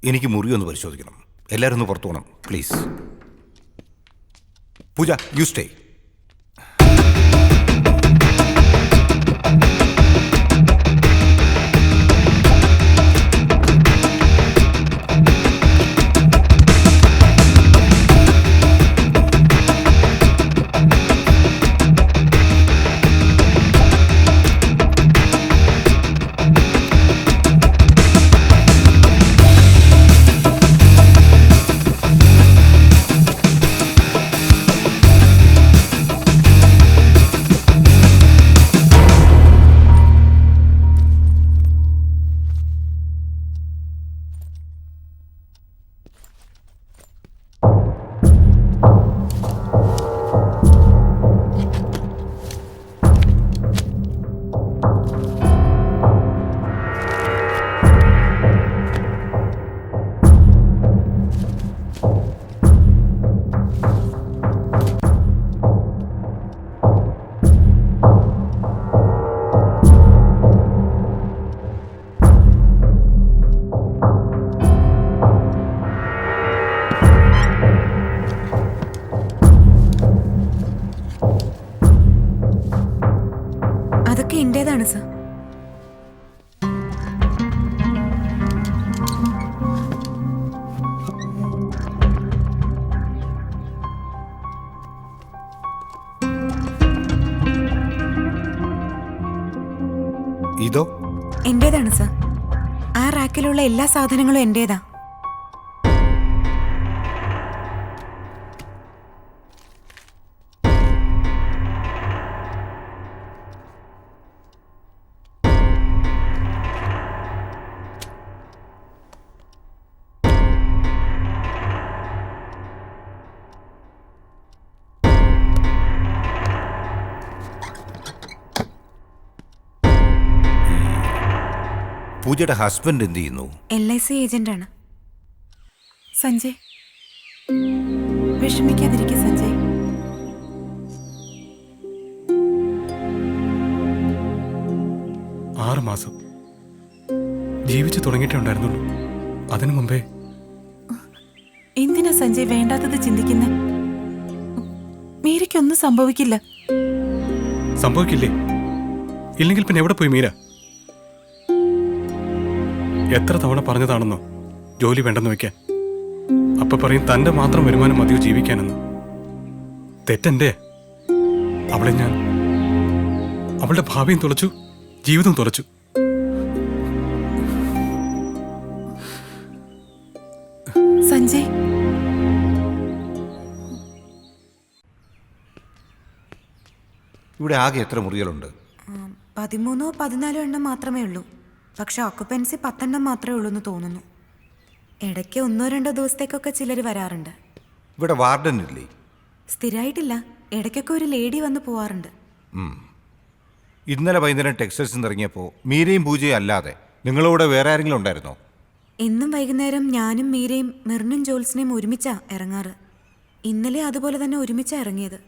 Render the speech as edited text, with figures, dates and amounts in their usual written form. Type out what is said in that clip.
എനിക്ക് മുറി ഒന്ന് പരിശോധിക്കണം. എല്ലാവരും ഒന്ന് പുറത്തു പോകണം പ്ലീസ്. Puja, you stay. അതൊക്കെ എന്റേതാണ് സർ. ഇതോ? എന്റേതാണ് സർ. ആ റാക്കിലുള്ള എല്ലാ സാധനങ്ങളും എന്റേതാ. പൂജയുടെ ഹസ്ബൻഡ് എന്ത് ചെയ്യുന്നു? LIC ഏജന്റാണ്. സഞ്ജയ്, വിഷമിക്കാതിരിക്കുക സഞ്ജയ്. ആറ് മാസം ജീവിച്ചു തുടങ്ങിയിട്ടേ ഉണ്ടായിരുന്നുള്ളൂ. അതിനു മുമ്പേ. എന്തിനാ സഞ്ജയ് വേണ്ടാത്തത് ചിന്തിക്കുന്നേ? മീരയ്ക്കൊന്നും സംഭവിക്കില്ല. സംഭവിക്കില്ലേ? ഇല്ലെങ്കിൽ പിന്നെ എവിടെ പോയി മീര? എത്ര തവണ പറഞ്ഞതാണെന്നോ ജോലി വേണ്ടെന്ന് വെക്കാൻ. അപ്പൊ പറയും തന്റെ മാത്രം വരുമാനം മതിയോ ജീവിക്കാനെന്ന്. തെറ്റെന്റെ. അവളെ ഞാൻ അവളുടെ ഭാവിയും തുളച്ചു, ജീവിതം തുളച്ചു. സഞ്ജയ്, ഇവിടെ ആകെ എത്ര മുറികളുണ്ട്? 13-14 എണ്ണം മാത്രമേ ഉള്ളൂ. പക്ഷെ ഓക്കുപ്പൻസി 10 എണ്ണം മാത്രമേ ഉള്ളൂ എന്ന് തോന്നുന്നു. ഇടയ്ക്ക് 1-2 ദിവസത്തേക്കൊക്കെ ചിലർ വരാറുണ്ട്. ഇവിടെ വാർഡൻ ഇല്ലേ? സ്ഥിരമായിട്ടില്ല. ഇടയ്ക്കൊക്കെ ഒരു ലേഡി വന്ന് പോവാറുണ്ട്. ഇന്നലെ വൈകുന്നേരം ടെക്സ്റ്റൈൽസിൽ നിന്ന് ഇറങ്ങിയപ്പോൾ മീരയും പൂജയും അല്ലാതെ നിങ്ങളോട് വേറെ ആരെങ്കിലും ഉണ്ടായിരുന്നോ? എന്നും വൈകുന്നേരം ഞാനും മീരയും മിർനും ജോൽസിനെയും ഒരുമിച്ചാ ഇറങ്ങാറ്. ഇന്നലെ അതുപോലെ തന്നെ ഒരുമിച്ചാ ഇറങ്ങിയത്.